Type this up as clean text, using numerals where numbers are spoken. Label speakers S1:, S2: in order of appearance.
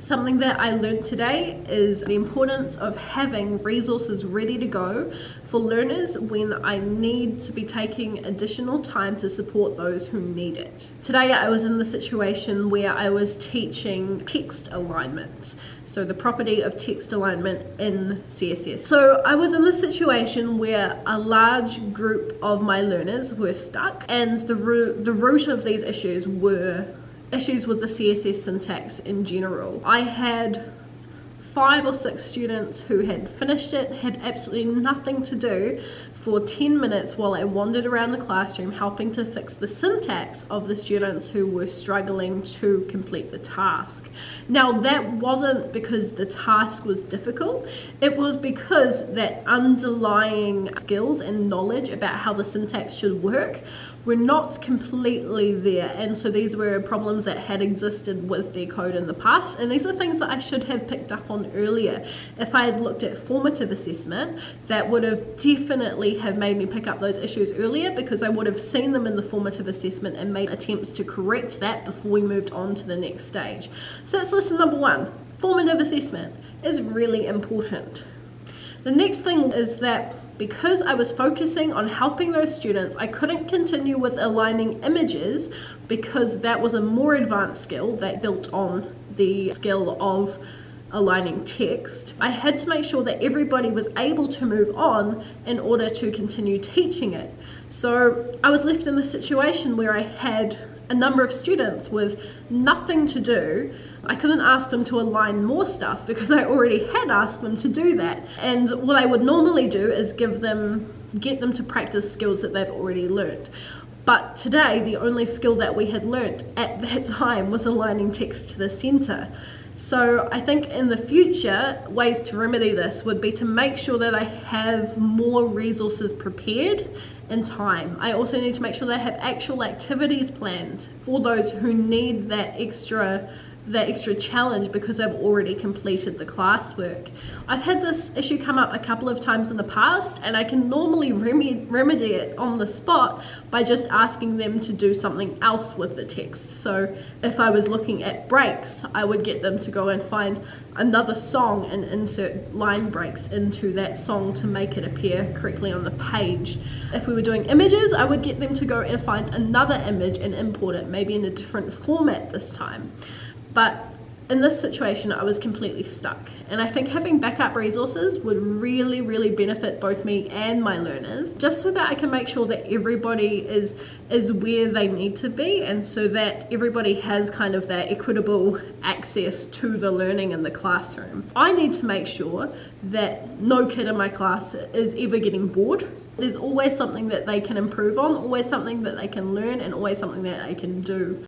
S1: Something that I learned today is the importance of having resources ready to go for learners when I need to be taking additional time to support those who need it. Today I was in the situation where I was teaching text alignment, so the property of text alignment in CSS. So I was in the situation where a large group of my learners were stuck, and the root of these issues were issues with the CSS syntax in general. I had 5 or 6 students who had finished it, had absolutely nothing to do for 10 minutes while I wandered around the classroom helping to fix the syntax of the students who were struggling to complete the task. Now that wasn't because the task was difficult, it was because that underlying skills and knowledge about how the syntax should work were not completely there, and so these were problems that had existed with their code in the past, and these are things that I should have picked up on earlier. If I had looked at formative assessment, that would have definitely have made me pick up those issues earlier, because I would have seen them in the formative assessment and made attempts to correct that before we moved on to the next stage. So that's lesson number 1. Formative assessment is really important. The next thing is that because I was focusing on helping those students, I couldn't continue with aligning images because that was a more advanced skill that built on the skill of aligning text. I had to make sure that everybody was able to move on in order to continue teaching it. So I was left in the situation where I had a number of students with nothing to do. I couldn't ask them to align more stuff because I already had asked them to do that. And what I would normally do is get them to practice skills that they've already learned. But today, the only skill that we had learnt at that time was aligning text to the center. So I think in the future, ways to remedy this would be to make sure that I have more resources prepared in time. I also need to make sure that I have actual activities planned for those who need that extra challenge because they've already completed the classwork. I've had this issue come up a couple of times in the past, and I can normally remedy it on the spot by just asking them to do something else with the text. So if I was looking at breaks, I would get them to go and find another song and insert line breaks into that song to make it appear correctly on the page. If we were doing images, I would get them to go and find another image and import it, maybe in a different format this time. But in this situation, I was completely stuck. And I think having backup resources would really, really benefit both me and my learners, just so that I can make sure that everybody is where they need to be, and so that everybody has kind of that equitable access to the learning in the classroom. I need to make sure that no kid in my class is ever getting bored. There's always something that they can improve on, always something that they can learn, and always something that they can do.